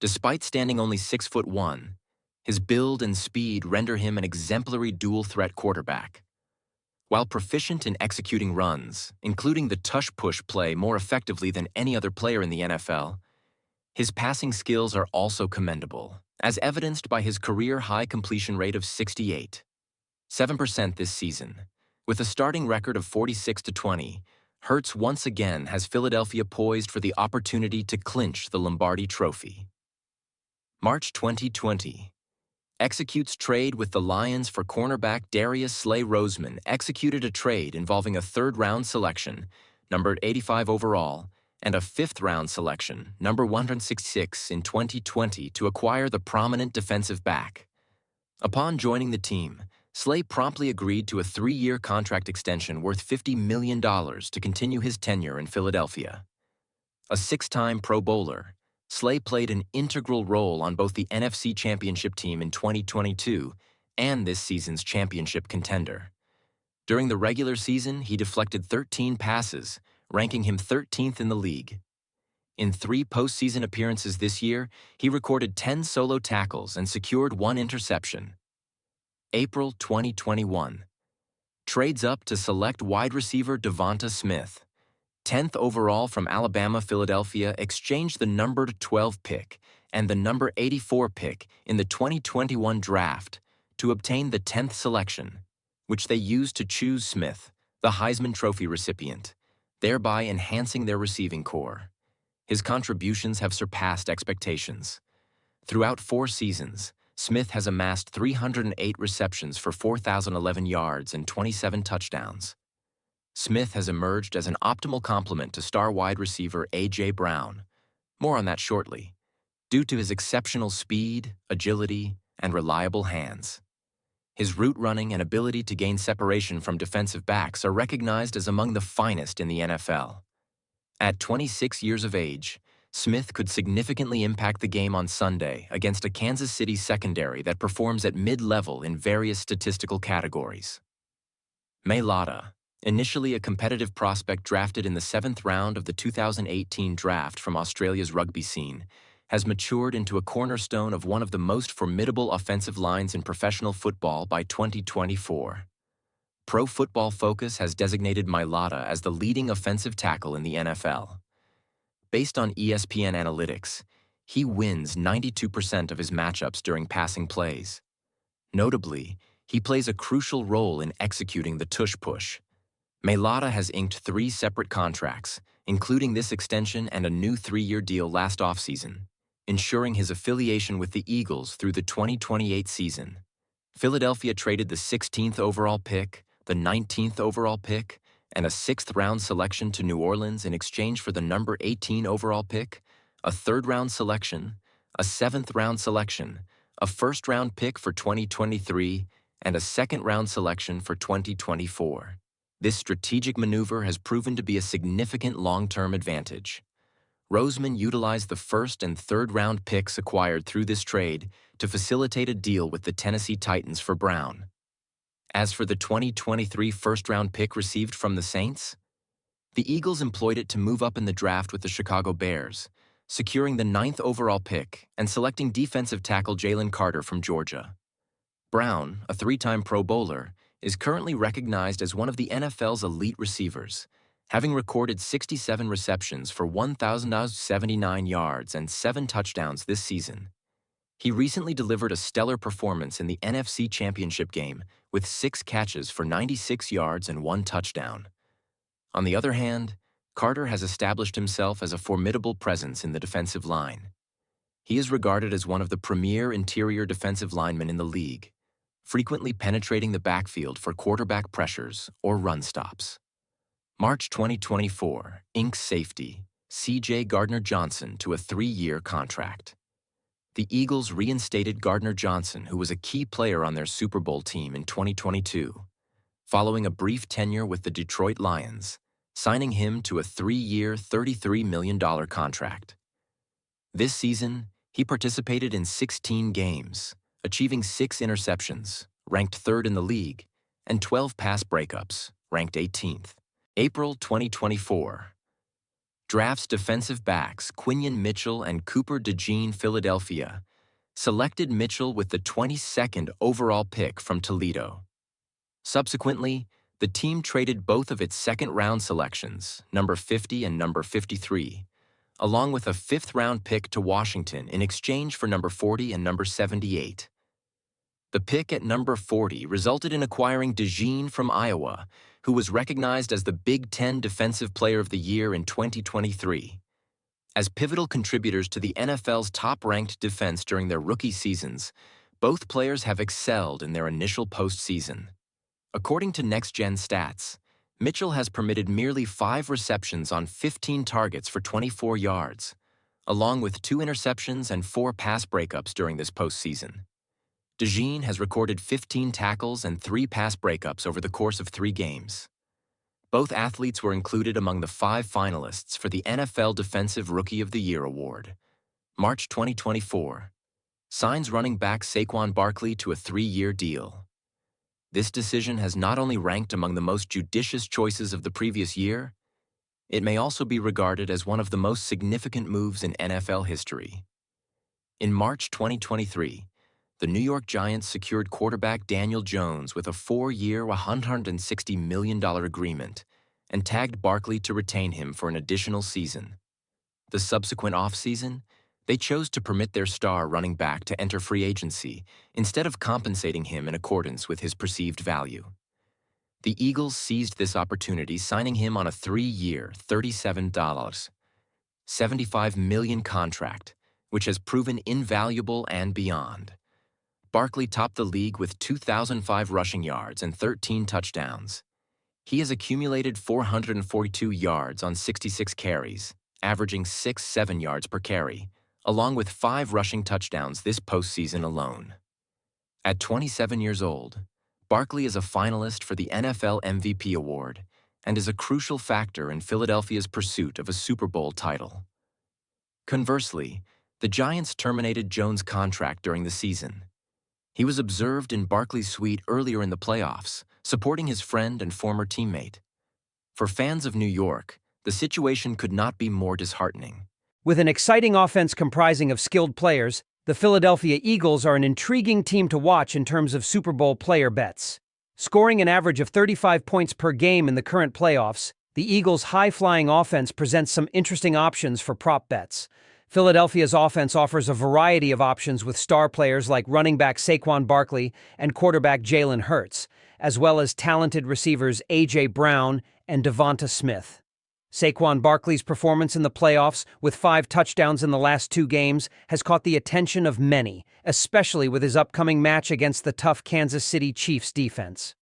Despite standing only 6'1", his build and speed render him an exemplary dual-threat quarterback. While proficient in executing runs, including the tush-push play more effectively than any other player in the NFL, his passing skills are also commendable, as evidenced by his career-high completion rate of 68.7% this season. With a starting record of 46-20, Hurts once again has Philadelphia poised for the opportunity to clinch the Lombardi Trophy. March 2020. Executes trade with the Lions for cornerback Darius Slay-Roseman. Executed a trade involving a third-round selection, numbered 85 overall, and a fifth-round selection, number 166 in 2020, to acquire the prominent defensive back. Upon joining the team, Slay promptly agreed to a 3-year contract extension worth $50 million to continue his tenure in Philadelphia. A 6-time Pro Bowler, Slay played an integral role on both the NFC Championship team in 2022 and this season's championship contender. During the regular season, he deflected 13 passes, ranking him 13th in the league. In 3 postseason appearances this year, he recorded 10 solo tackles and secured 1 interception. April 2021. Trades up to select wide receiver Devonta Smith. 10th overall from Alabama. Philadelphia exchanged the numbered 12 pick and the number 84 pick in the 2021 draft to obtain the 10th selection, which they used to choose Smith, the Heisman Trophy recipient, thereby enhancing their receiving core. His contributions have surpassed expectations. Throughout 4 seasons, Smith has amassed 308 receptions for 4,011 yards and 27 touchdowns. Smith has emerged as an optimal complement to star wide receiver A.J. Brown. More on that shortly. Due to his exceptional speed, agility, and reliable hands. His route running and ability to gain separation from defensive backs are recognized as among the finest in the NFL. At 26 years of age, Smith could significantly impact the game on Sunday against a Kansas City secondary that performs at mid-level in various statistical categories. Mailata, initially a competitive prospect drafted in the 7th round of the 2018 draft from Australia's rugby scene, has matured into a cornerstone of one of the most formidable offensive lines in professional football by 2024. Pro Football Focus has designated Mailata as the leading offensive tackle in the NFL. Based on ESPN analytics, he wins 92% of his matchups during passing plays. Notably, he plays a crucial role in executing the tush-push. Mailata has inked 3 separate contracts, including this extension and a new 3-year deal last offseason, ensuring his affiliation with the Eagles through the 2028 season. Philadelphia traded the 16th overall pick, the 19th overall pick, and a 6th-round selection to New Orleans in exchange for the number 18 overall pick, a 3rd-round selection, a 7th-round selection, a 1st-round pick for 2023, and a 2nd-round selection for 2024. This strategic maneuver has proven to be a significant long-term advantage. Roseman utilized the 1st and 3rd-round picks acquired through this trade to facilitate a deal with the Tennessee Titans for Brown. As for the 2023 first-round pick received from the Saints, the Eagles employed it to move up in the draft with the Chicago Bears, securing the 9th overall pick and selecting defensive tackle Jalen Carter from Georgia. Brown, a 3-time Pro Bowler, is currently recognized as one of the NFL's elite receivers, having recorded 67 receptions for 1,079 yards and 7 touchdowns this season. He recently delivered a stellar performance in the NFC Championship game with 6 catches for 96 yards and 1 touchdown. On the other hand, Carter has established himself as a formidable presence in the defensive line. He is regarded as one of the premier interior defensive linemen in the league, frequently penetrating the backfield for quarterback pressures or run stops. March 2024, inks safety, C.J. Gardner-Johnson to a 3-year contract. The Eagles reinstated Gardner-Johnson, who was a key player on their Super Bowl team in 2022, following a brief tenure with the Detroit Lions, signing him to a 3-year, $33 million contract. This season, he participated in 16 games, achieving 6 interceptions, ranked 3rd in the league, and 12 pass breakups, ranked 18th. April 2024. drafts defensive backs Quinion Mitchell and Cooper DeJean. Philadelphia selected Mitchell with the 22nd overall pick from Toledo. Subsequently, the team traded both of its second-round selections, number 50 and number 53, along with a fifth-round pick to Washington in exchange for number 40 and number 78. The pick at number 40 resulted in acquiring DeJean from Iowa, who was recognized as the Big Ten Defensive Player of the Year in 2023. As pivotal contributors to the NFL's top-ranked defense during their rookie seasons, both players have excelled in their initial postseason. According to Next Gen Stats, Mitchell has permitted merely 5 receptions on 15 targets for 24 yards, along with 2 interceptions and 4 pass breakups during this postseason. DeJean has recorded 15 tackles and 3 pass breakups over the course of 3 games. Both athletes were included among the 5 finalists for the NFL Defensive Rookie of the Year award. March 2024. Signs running back Saquon Barkley to a 3-year deal. This decision has not only ranked among the most judicious choices of the previous year, it may also be regarded as one of the most significant moves in NFL history. In March 2023, the New York Giants secured quarterback Daniel Jones with a 4-year, $160 million agreement and tagged Barkley to retain him for an additional season. The subsequent offseason, they chose to permit their star running back to enter free agency instead of compensating him in accordance with his perceived value. The Eagles seized this opportunity, signing him on a 3-year, $37.75 million contract, which has proven invaluable and beyond. Barkley topped the league with 2,005 rushing yards and 13 touchdowns. He has accumulated 442 yards on 66 carries, averaging 6-7 yards per carry, along with 5 rushing touchdowns this postseason alone. At 27 years old, Barkley is a finalist for the NFL MVP award and is a crucial factor in Philadelphia's pursuit of a Super Bowl title. Conversely, the Giants terminated Jones' contract during the season. He was observed in Barkley's suite earlier in the playoffs, supporting his friend and former teammate. For fans of New York, the situation could not be more disheartening. With an exciting offense comprising of skilled players, the Philadelphia Eagles are an intriguing team to watch in terms of Super Bowl player bets. Scoring an average of 35 points per game in the current playoffs, the Eagles' high-flying offense presents some interesting options for prop bets. Philadelphia's offense offers a variety of options with star players like running back Saquon Barkley and quarterback Jalen Hurts, as well as talented receivers A.J. Brown and Devonta Smith. Saquon Barkley's performance in the playoffs, with 5 touchdowns in the last 2 games, has caught the attention of many, especially with his upcoming match against the tough Kansas City Chiefs defense.